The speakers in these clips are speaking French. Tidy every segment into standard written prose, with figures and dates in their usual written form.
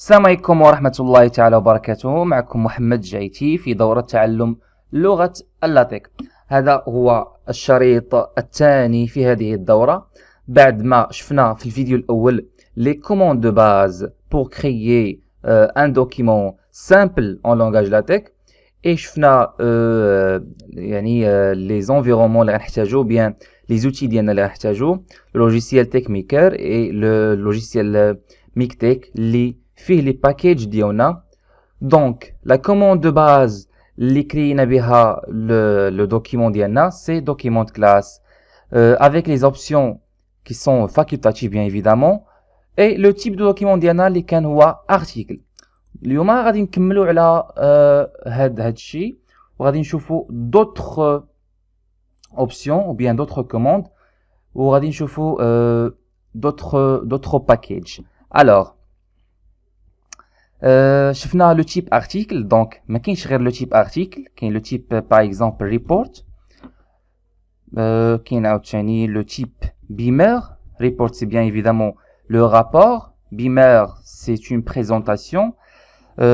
السلام عليكم ورحمة الله تعالى وبركاته. معكم محمد جايتي في دورة تعلم لغة اللاتيك. هذا هو الشريط الثاني في هذه الدورة بعد ما شفنا في الفيديو الأول les commandes de base pour créer un document simple en langage LaTeX et شفنا يعني les environnements اللي غنحتاجو bien les outils ديالنا اللي غنحتاجو le logiciel TechMaker et le logiciel Mictech اللي فيه les packages ديالنا. Donc la commande de base اللي كرينا بها le document ديالنا c'est document class avec les options qui sont facultatives bien évidemment et le type de document ديالنا اللي كان هو article. اليوم غادي نكملوا على هاد الشيء وغادي نشوفوا d'autres options ou bien d'autres commandes وغادي نشوفوا d'autres packages. Alors شفنا le type article, donc ما كاينش غير le type article, كاين le type par exemple report, كاين عاوتاني le type beamer. Report c'est bien évidemment le rapport, beamer c'est une présentation.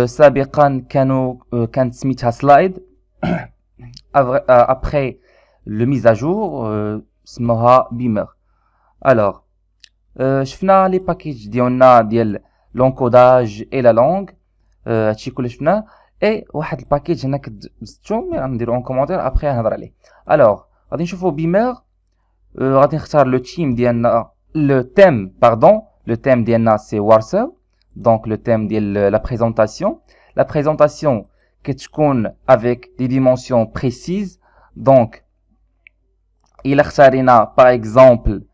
سابقا كانت سميتها slide après le mise à jour سموها beamer. Alors شفنا les packages ديالنا ديال l'encodage et la langue, هادشي كلش شفناه. اي واحد الباكيج هنا كتزتو غنديرو اون كومونتير ابخي نهضر عليه. الوغ غادي نشوفو بيمر، غادي نختار لو تيم ديالنا لو تيم باردون لو تيم ديالنا سي وارساو. دونك لو تيم ديال لا بريزونطاسيون. لا بريزونطاسيون كتكون افيك دي ديمونسيون بريسيز. دونك الا اختارينا باغ اكزومبل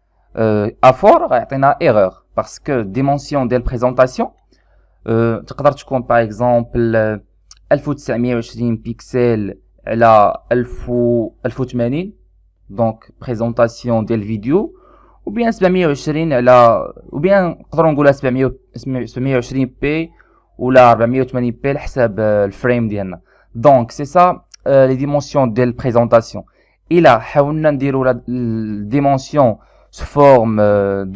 افور غيعطينا ايرور parce que dimension ديال présentation تقدر تكون par exemple 1920 بيكسل على 1080 دونك présentation ديال الفيديو ou bien 720 على ou bien نقدروا نقولها 720 بي ولا 480 بي على حساب الفريم ديالنا. دونك سي سا لي ديمونسيون ديال البريزونطاسيون. الا حاولنا نديروا لا ديمونسيون sous forme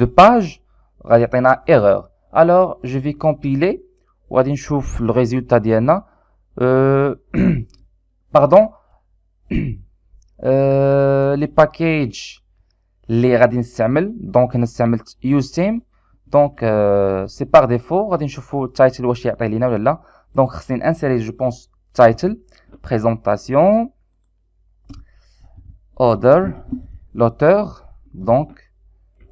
de page غادي يعطينا erreur. Alors je vais compiler وغادي نشوف le résultat ديالنا. pardon les packages اللي غادي نستعمل. دونك انا استعملت use theme. دونك سي par défaut غادي نشوفوا title واش يعطي لينا ولا لا. دونك خصني نانسيري جو بونس title présentation order l'auteur. Donc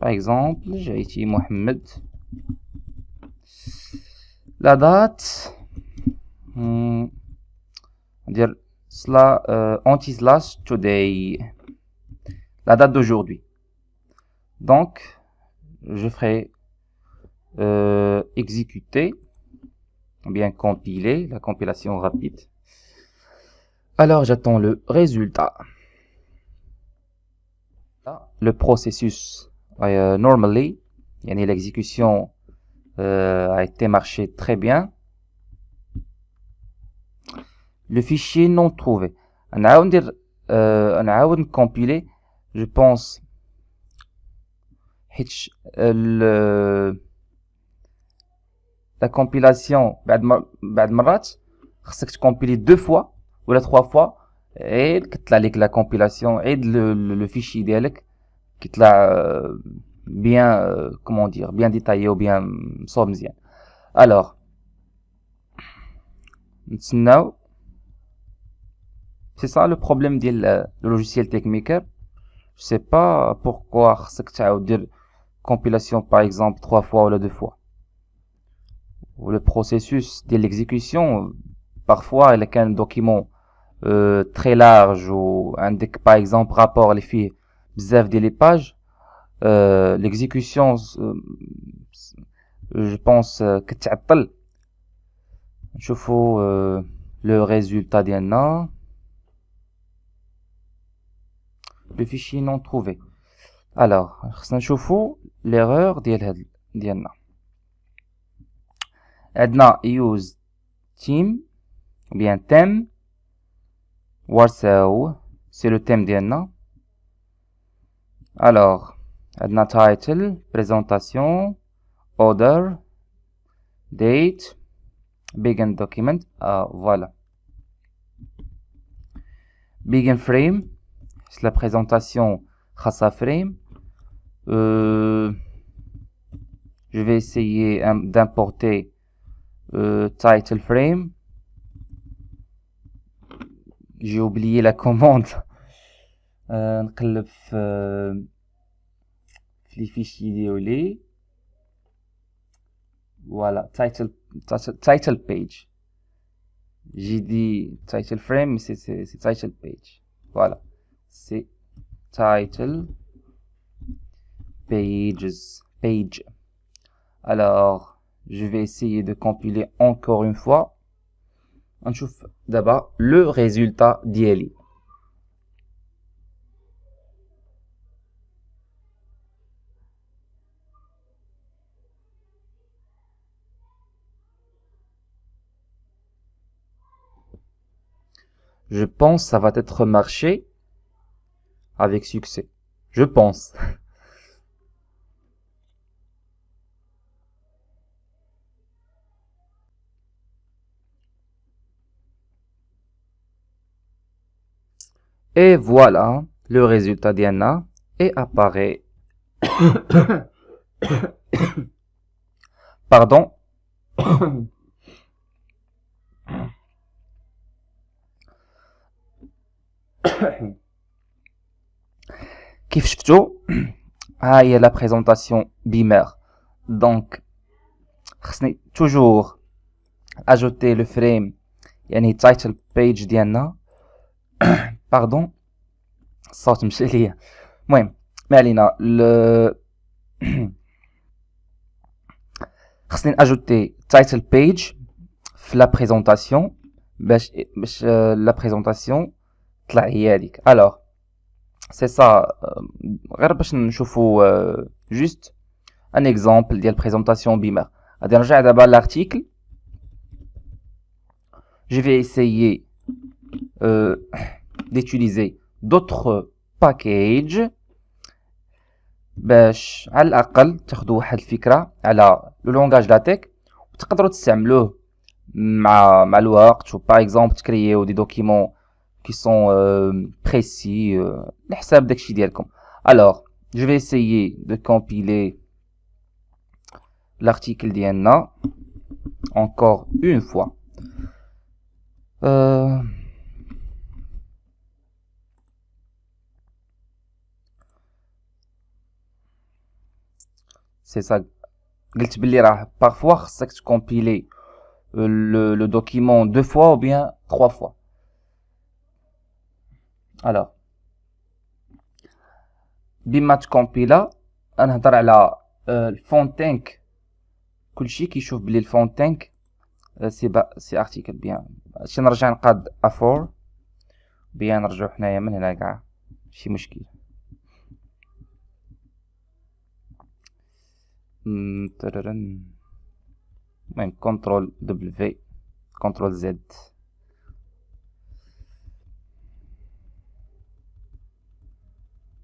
par exemple Jaiti Mohamed, la date dire cela anti-slash today, la date d'aujourd'hui. Donc je ferai exécuter ou bien compiler, la compilation rapide. Alors j'attends le résultat. Le processus normally, l'exécution a été marché très bien. Le fichier non trouvé. On a compiler, je pense, la compilation, بعد مرات خصك تكمبيلي 2 fois ولا 3 fois et كتطلع لك la compilation عيد le fichier ديالك كيطلع bien comment dire bien détaillé ou bien مصوب مزيان. alors نتسناو. c'est ça le problème ديال le logiciel TechMaker. je sais pas pourquoi خصك تعاود دير compilation par exemple 3 fois ou 2 fois. le processus de l'exécution parfois il y a un document très large ou عندك par exemple rapport اللي فيه بزاف ديال les pages. l'exécution je pense كتعطل. نشوفوا le résultat ديالنا. le fichier non trouvé. alors خصنا نشوفوا l'erreur ديالنا. عندنا use theme ou bien thème warsaw c'est le thème ديالنا. alors عندنا title présentation order date, begin document, voilà. Begin frame, c'est la présentation khassa frame. Je vais essayer d'importer title frame. J'ai oublié la commande. نقلب في les fichiers ديالي. Voilà, title page. J'ai dit title frame, mais c'est title page. Voilà, c'est title page. Alors, je vais essayer de compiler encore une fois. On trouve d'abord le résultat d'ILI. Je pense que ça va être marché avec succès. Je pense. Et voilà, le résultat d'Iana et apparaît. Pardon. كيف شفتوا ها هي la présentation Beamer. Donc خصني toujours ajouter le frame يعني title page ديالنا. Pardon, الصوت مشى ليا. المهم ما علينا. خصني ajouter title page في la présentation باش la présentation طلع هي هذيك. Alors c'est ça. غير باش نشوفوا juste un exemple ديال présentation Beamer. غادي نرجع دابا l'article. Je vais essayer d'utiliser d'autres packages باش على الاقل تاخذوا واحد الفكره على لو لونغاج لاتيك وتقدروا تستعملوه مع الوقت. و باغ اكزومبل تكرييو دي دوكيمون qui sont précis لحساب داكشي ديالكم. Alors, je vais essayer de compiler l'article ديالنا encore une fois. C'est ça. قلت بلي راه parfois خصك تكومبيلي le document 2 fois ou bien 3 fois. Alors, بما تكومبيلا نهضر على الفونتينك. كلشي كيشوف بلي الفونتينك سي ارتيكل بيان. شي نرجع نقاد افور بيان. نرجعو حنايا من هنا كاع ماشي مشكل. المهم كنترول دبليو كنترول زد.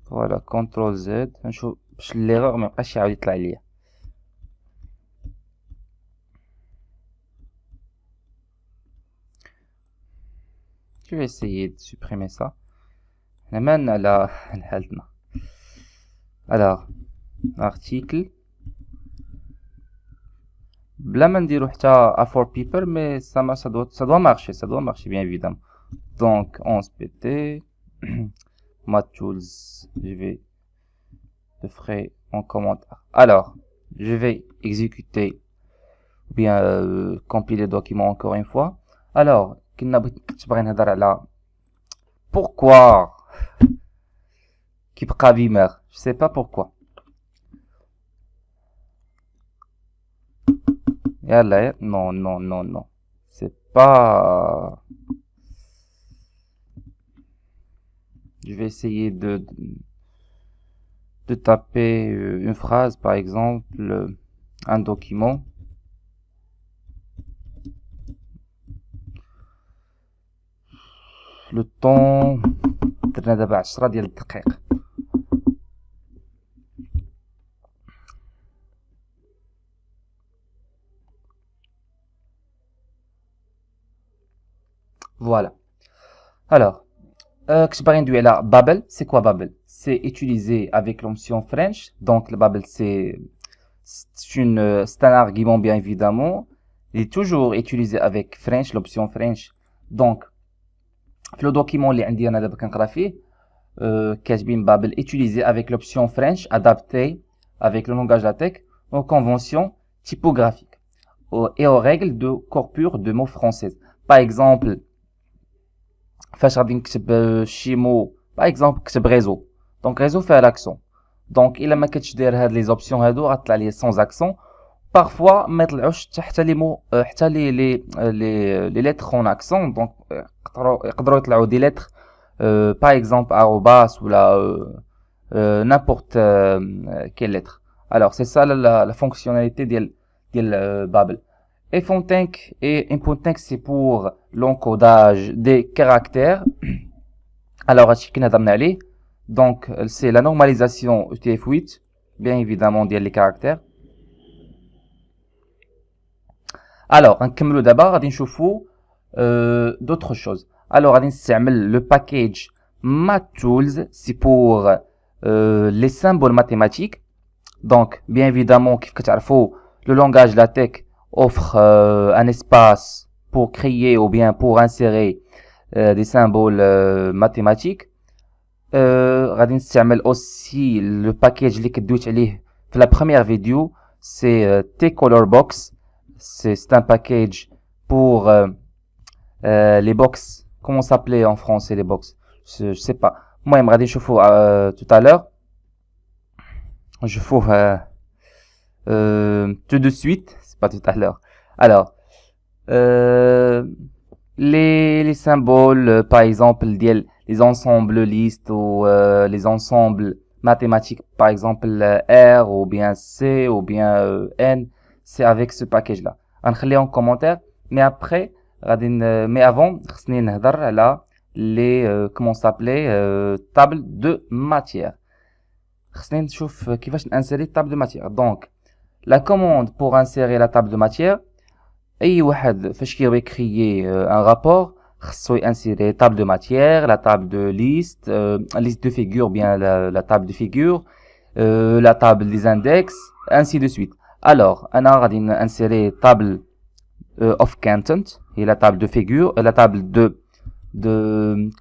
فوالا كنترول زد نشوف باش ليغور ميبقاش يعاود يطلع ليا. Je vais essayer de supprimer ça. حنا على حالتنا. Alors, article. بلا ما نديرو حتى A4 paper mais ça doit marcher bien évidemment. Donc on se pt ma tools, je vais le ferai en commentaire. Alors, je vais exécuter ou bien compiler le document encore une fois. Alors, كنت باغي نهضر على pourquoi كيبقى بيمر. Je sais pas pourquoi. Yalla, non. C'est pas... Je vais essayer de taper une phrase, par exemple, un document. Le temps درنا دابا 10 ديال الدقائق. Voilà. Alors, Babel, c'est quoi Babel? C'est utilisé avec l'option French. Donc, le Babel, c'est un argument, bien évidemment. Il est toujours utilisé avec French, l'option French. Donc, le document اللي عندي انا دابا كنقرا فيه كاتبين Babel utilisé avec l'option French adapté avec le langage LaTeX aux conventions typographiques et aux règles de corpus de mots françaises. Par exemple, فاش غادي نكتب شي مو باغ اكزومبل كتب ريزو دونك ريزو فيها لاكسون دونك الا ما كنتش داير هاد لي زوبسيون هادو غطلع لي سونز اكسون بارفوا ما يطلعوش حتى لي مو حتى لي ليتر اون اكسون دونك يقدروا يطلعوا دي ليتر باغ اكزومبل اروباس ولا n'importe quelle lettre. Alors c'est ça la fonctionnalité ديال Babel. Et Inpuntank c'est pour l'encodage des caractères. Alors donc c'est la normalisation UTF-8 bien évidemment des caractères. Alors نكملوا دابا غادي نشوفوا d'autres choses. Alors غادي نستعمل le package MathTools c'est pour les symboles mathématiques. Donc bien évidemment كيف كتعرفوا le langage LaTeX offre un espace pour créer ou bien pour insérer des symboles mathématiques. غادي نستعمل aussi le package اللي كدويت عليه في la première vidéo, c'est tColorBox. C'est un package pour les box. Comment s'appelait en français les box? Je sais pas. Moi, غادي نشوفوا tout à l'heure. Je fous tout de suite. Pas tout à l'heure. Alors, les symboles, par exemple, les ensembles listes ou les ensembles mathématiques, par exemple R ou bien C ou bien N, c'est avec ce package-là. On en commentaire, mais après, mais avant, là, les, comment s'appelait, tables de matière. Qui va insérer table de matière. Donc, la commande pour insérer la table de matière, اي واحد فاش كيبغي créer un rapport خصو insérer table de matière, la table de liste, liste de figures, bien la table de figures, la table des index, ainsi de suite. Alors انا غادي insérer table of content et la table de figures, la table de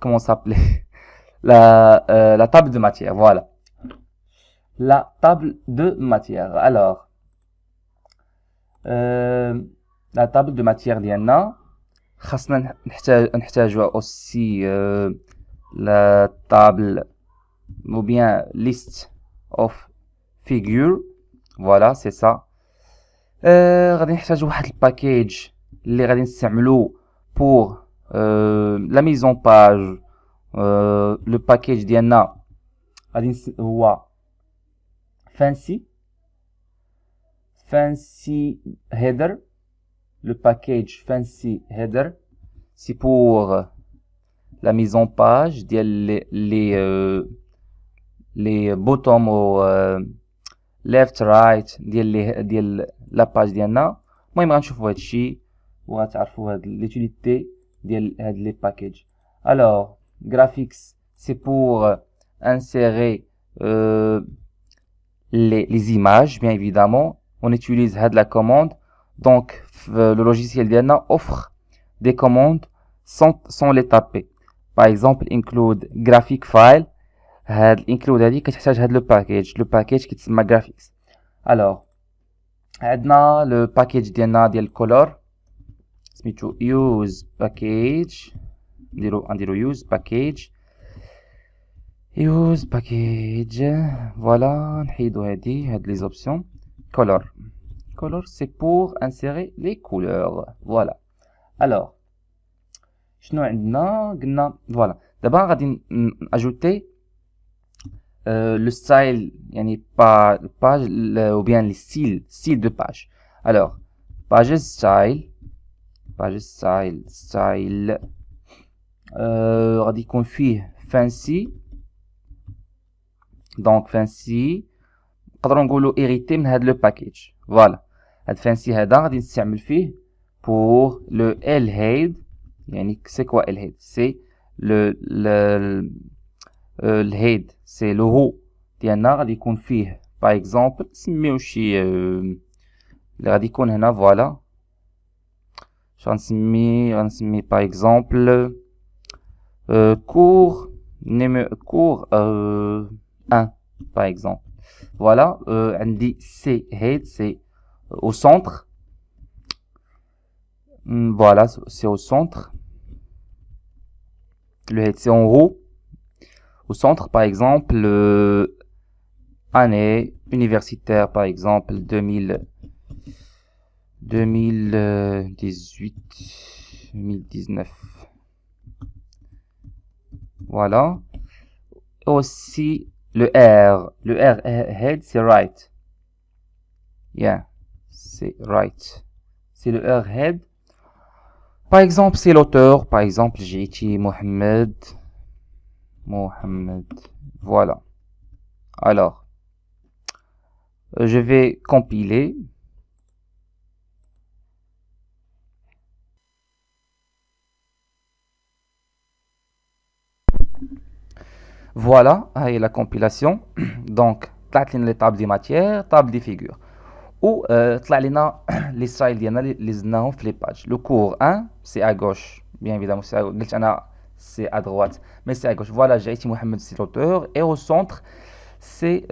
comment s'appelait la table de matière, voilà. La table de matière. Alors la table de matière ديالنا خاصنا نحتاجوا aussi la table ou bien list of figure. Voilà, c'est ça. غادي نحتاجوا واحد الباكيج اللي غادي نستعملوه pour la mise en page. Le package ديالنا غادي هو fancy header. Le package fancy header c'est pour la mise en page les bottom ou left right ديال la page ديالنا. المهم غنشوفوا هادشي وغتعرفوا هاد l'utilité ديال هاد les packages. Alors graphics c'est pour insérer les images, bien évidemment. On utilise la commande. Donc, le logiciel Diana offre des commandes sans les taper. Par exemple, include graphic file. Include le package qui s'appelle graphics. Alors, عندنا le package ديالنا ديال color. سميتو use package. نديرو use package. Use package. Voilà, نحيدو هاد les options. Color. Color, c'est pour insérer les couleurs. Voilà. Alors, شنو عندنا قلنا voilà. D'abord غادي ajouter le style يعني page ou bien les style de page. Alors, page style غادي يكون فيه fancy. Donc fancy نقدروا نقولوا hérité من هذا le package. Voilà. هاد fancy هذا غادي نستعمل فيه pour le L-head يعني c'est quoi le head c'est le الهيد c'est le haut ديالنا غادي يكون فيه par exemple نسميو شي اللي غادي يكون هنا فوالا غنسمي par exemple cours 1 par exemple voilà عندي c'est head c'est au centre voilà c'est au centre le head c'est en haut au centre par exemple année universitaire par exemple 2018-2019 voilà aussi le R head c'est right yeah c'est right c'est le R head par exemple c'est l'auteur par exemple j'ai écrit Mohamed voilà alors je vais compiler voilà هاي la compilation donc طلعت لنا les tables des matières table des figures ou طلع لنا les styles ديالنا اللي زدناهم في les pages le cours 1 c'est à gauche bien évidemment c'est قلت انا c'est à droite mais c'est à gauche voilà j'ai été Mohamed c'est l'auteur et au centre c'est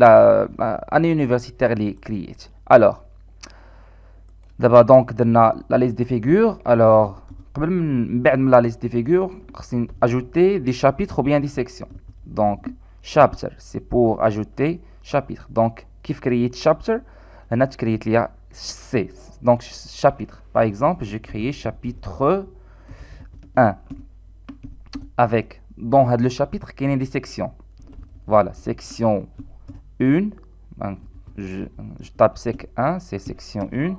la année universitaire اللي كرييت alors دابا donc درنا la liste des figures alors قبل من بعد من la liste des figures خصني ajouter des chapitres ou bien des sections donc chapter c'est pour ajouter chapitre donc كيف كرييت chapter هنا تكريت ليا c donc chapitre par exemple j'ai créé chapitre 1 avec dans le chapitre qu'il y a des sections voilà section 1 je tape sec 1 c'est section 1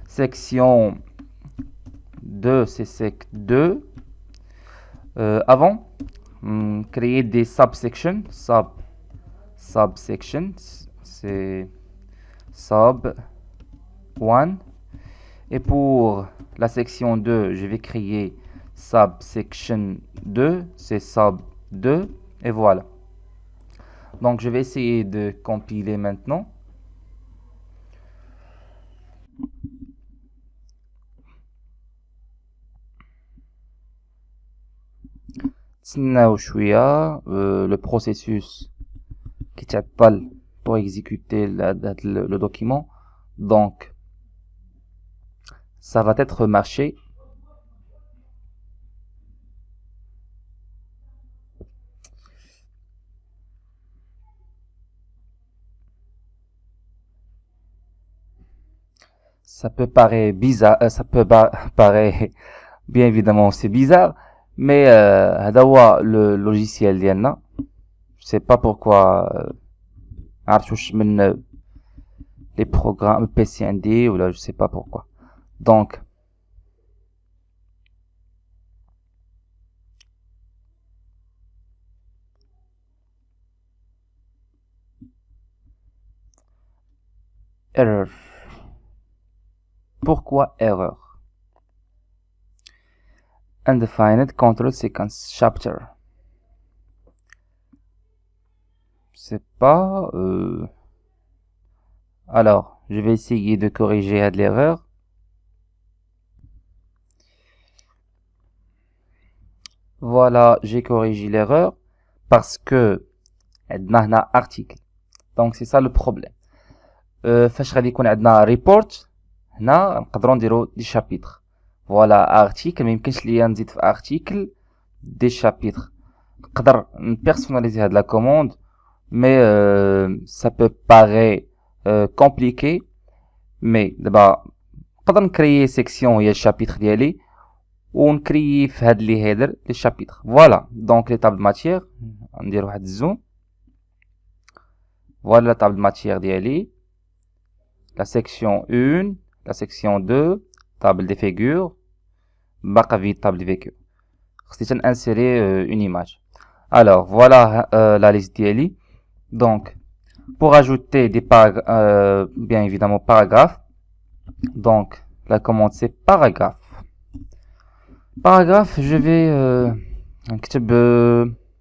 section 2 c'est sec 2 avant créer des subsections subsections c'est sub 1 et pour la section 2 je vais créer subsection 2 c'est sub 2 et voilà donc je vais essayer de compiler maintenant تسناو شويه le processus qui t'appelle pour exécuter le document donc ça va être marché ça peut paraître bizarre ça peut paraître bien évidemment c'est bizarre mais هذا هو le logiciel ديالنا je sais pas pourquoi عرفت واش من les programmes PC عندي ولا je sais pas pourquoi donc error pourquoi erreur undefined control sequence chapter c'est pas alors je vais essayer de corriger l'erreur voilà j'ai corrigé l'erreur parce que عندنا هنا article donc c'est ça le problème فاش غادي يكون عندنا report هنا نقدروا نديروا دي chapitres voilà article ما يمكنش ليا نزيد في article دي chapitres نقدر نبيرسوناليزي هاد لا commande mais ça peut paraître compliqué mais دابا نقدر نكريي سيكسيون هي الشابيتر ديالي ونكريي في هاد لي هيدر لي شابيتر فوالا دونك لي طابل ماتيير ندير واحد الزوم فوالا لا طابل ماتيير ديالي لا سيكسيون 1 لا سيكسيون 2 طابل دي فيغور باقا فيد طابل دي فيغور خصني تنانسيري اون ايماج alors voilà la liste ديالي donc pour ajouter des bien évidemment paragraphes donc la commande c'est paragraphe Paragraphe, je vais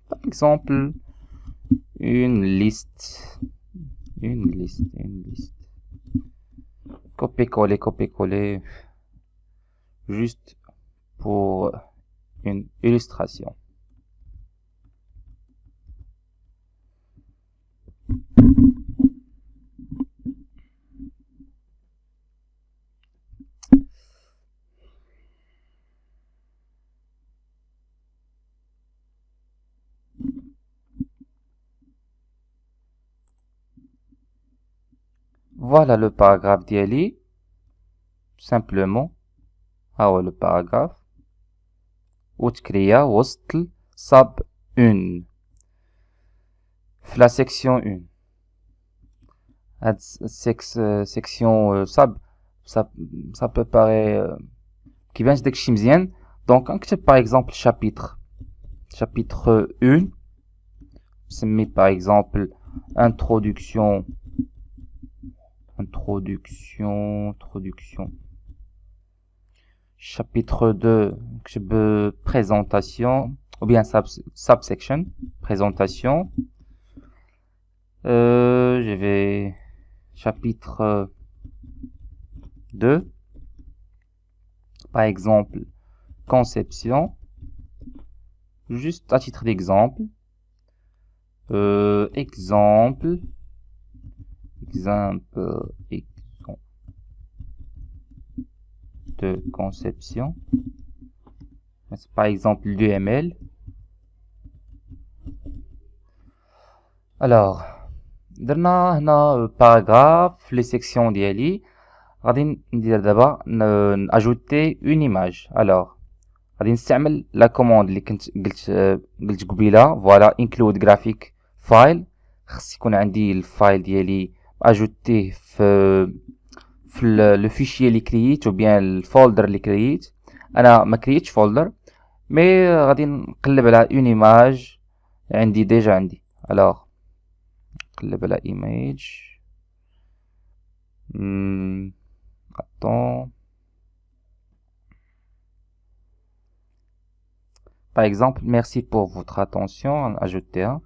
par exemple une liste. Une liste. Copier-coller. Juste pour une illustration. Voilà le paragraphe d'Yali. Simplement. Le paragraphe. وتكريا وسط sub 1. La section 1. Section sub. Ça peut paraître qui vient de chimzien. Donc, par exemple, chapitre 1. C'est par exemple introduction. Chapitre 2, présentation, ou bien subsection, présentation. Je vais chapitre 2, par exemple, conception, juste à titre d'exemple. Exemple de conception. Par exemple, l'UML. Alors, درنا هنا paragraphe, les sections ديالي غادي ندير دابا ajouter une image. Alors, غادي نستعمل la commande اللي قلت قبيله. Voilà, include graphic file. خص يكون عندي الفايل ديالي ajouter في le fichier اللي كرييت ou bien الفولدر اللي كرييت. انا ما كرييتش فولدر مي غادي نقلب على une image ديجا عندي. alors نقلب على image. attends. Par exemple, merci pour votre attention. Ajouter un.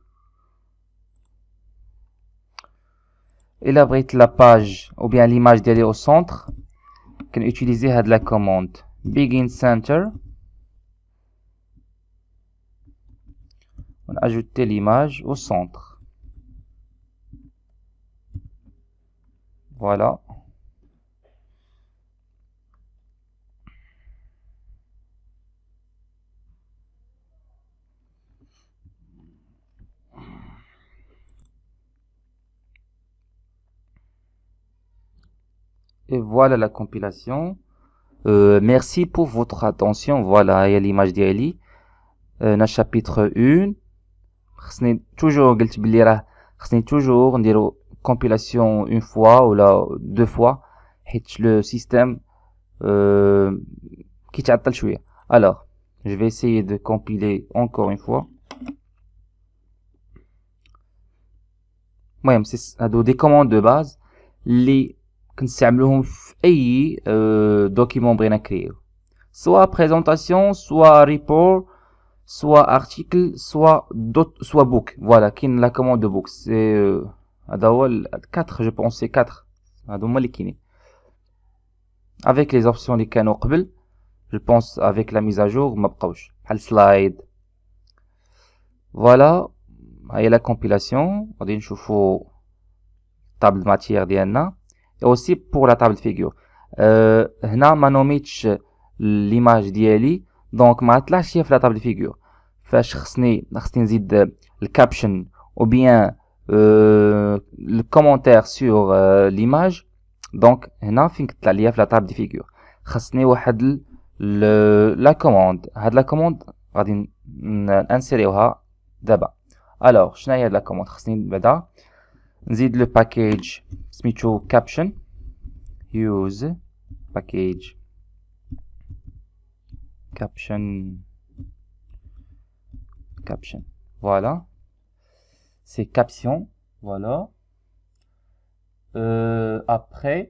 Élaborer la page ou bien l'image d'aller au centre. Qu'on utiliser la commande begin center. On ajoute l'image au centre. Voilà. Et voilà la compilation. Merci pour votre attention. Voilà, il y a l'image d'Ali. Dans le chapitre 1. خصني toujours قلت بلي راه خصني toujours نديرو compilation une fois ou là deux fois حيت le système كيتعطل شويه. Alors, je vais essayer de compiler encore une fois. المهم هادو دي commandes de base اللي كنستعملوهم في اي document بغينا نكريو, soit présentation, soit report, soit article, soit book. Voilà, كاين la commande de book. C'est هذا هو 4, je pense c'est 4. هادو هما اللي كاينين avec les options اللي كانوا قبل. Je pense avec la mise à jour ما بقاوش بحال slide. Voilà, هي la compilation. غادي نشوفوا table matière ديالنا et aussi pour la table figure. هنا ما نوميتش l'image ديالي دونك ما طلعش هي في la table figure. فاش خصني نزيد الكابشن ou bien le commentaire sur l'image. دونك هنا فين كتطلع ليا في la table de figure خصني واحد la commande. هاد la commande غادي نانسيريوها دابا. alors شنو هي هاد la commande؟ خصني بعدا نزيد le package سميتو caption. use package caption. Voilà, c'est caption. Voilà. Après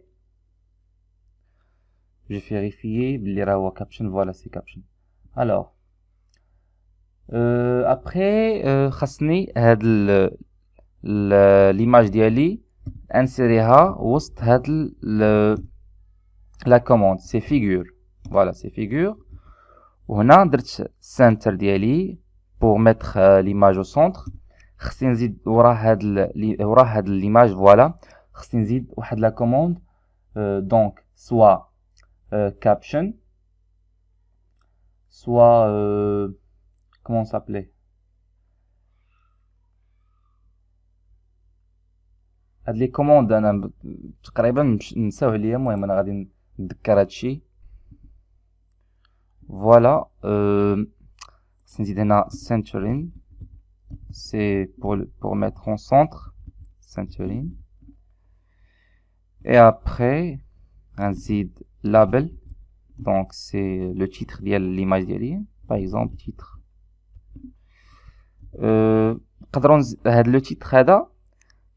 je vais vérifier les rawa caption. Voilà, c'est caption. alors après خاصني هاد l'image ديالي انسيريها وسط هاد la commande c'est figure voilà c'est figure وهنا درت center ديالي pour mettre l'image au centre خصني نزيد ورا هاد l'image voilà خصني نزيد واحد la commande donc soit caption soit comment ça s'appelait هاد لي كوموند انا تقريبا نساو عليا المهم انا غادي نذكر هادشي فوالا خصني نزيد هنا centering c'est pour mettre en centre centering et après غنزيد label donc c'est le titre ديال l'image ديالي par exemple titre نقدروا هاد لو تيتر هذا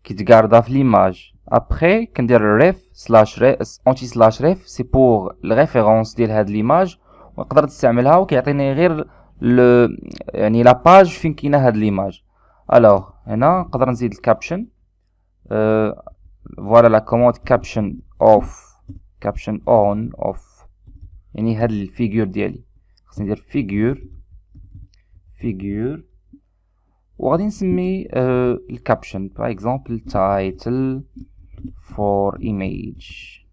كيتغاردا في ليماج ابري كندير ref سلاش انتي سلاش ref سي بور الريفيرونس ديال هاد ليماج ونقدر نستعملها وكيعطيني غير يعني لا باج فين كاينه هاد ليماج الوغ هنا نقدر نزيد الكابشن فوالا لا كوموند كابشن اوف كابشن اون اوف يعني هاد الفيغور ديالي خصني ندير فيغور وغادي نسمي الكابشن par exemple title for image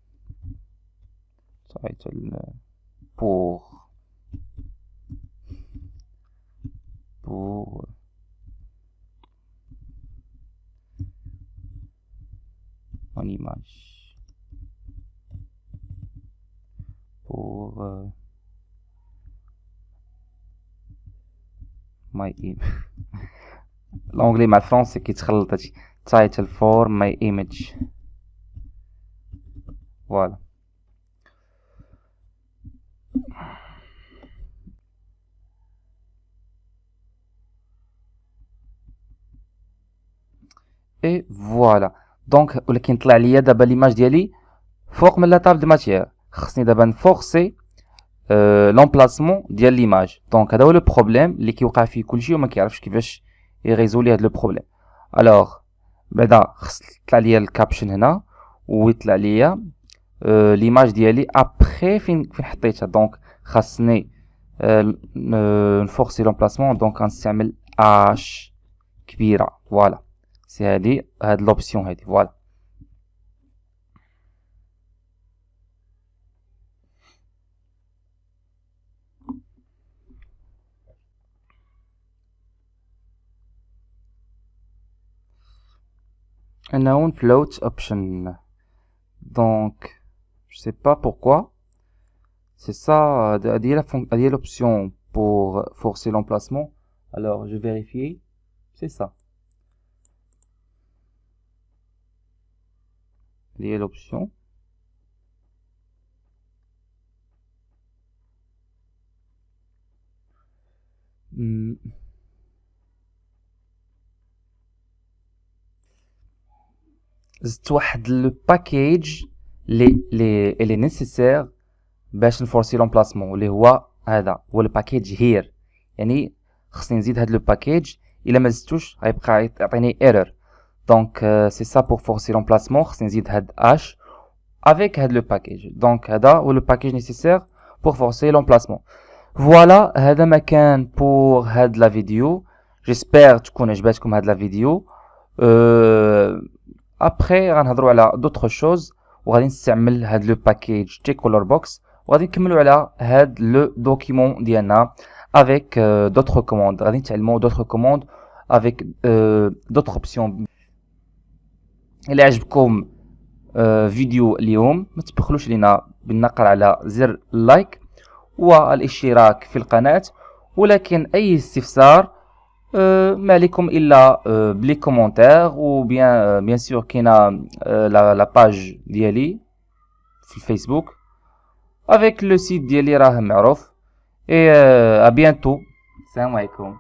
title pour mon image pour my image l'anglais مع الفرنسي كيتخلط هادشي title for my image voilà et voilà دونك ولكن طلع ليا دابا ليماج ديالي فوق من لا طاب دو ماتيير خصني دابا نفورسي لومبلاسمون ديال ليماج دونك هذا هو لو بروبليم اللي كيوقع فيه كلشي وما كيعرفش كيفاش يريزولي هاد لو بروبليم الوغ بعدا خص طلع ليا الكابشن هنا ويطلع ليا ليماج ديالي ابري فين حطيتها دونك خاصني نفورسي لومبلاسمون دونك غنستعمل اش كبيره فوالا سي هاد لوبسيون هادي فوالا unknown float option donc je sais pas pourquoi c'est ça هذه l'option pour forcer l'emplacement alors je vérifie c'est ça هذه l'option زدت واحد لو باكيج اللي نيسيسير باش نفورسي لومبلاسمون اللي هو هذا هو الباكيج هير يعني خصني نزيد هاد لو باكيج الا ما زدتوش غيبقى يعطيني ايرور دونك سي سا بور فورسي لومبلاسمون خصني نزيد هاد اش افيك هاد لو باكيج دونك هذا هو لو باكيج نيسيسير بور فورسي لومبلاسمون فوالا هذا ما كان بور هاد لا فيديو جيسبر تكون عجباتكم هاد لا فيديو ابري غنهضروا على دوطخ شوز وغادي نستعمل هاد لو باكيج تي كولور بوكس وغادي نكملوا على هاد لو دوكيمون ديالنا افيك دوطخ كوموند غادي نتعلموا دوطخ كوموند افيك دوطخ اوبسيون الا عجبكم فيديو اليوم ما تبخلوش لينا بالنقر على زر لايك والاشتراك في القناه ولكن اي استفسار ما عليكم الا بلي كومونتير و بيان سور كاينه لا باج ديالي في الفيسبوك افيك لو سيت ديالي راه معروف اي ا بيانتو السلام عليكم.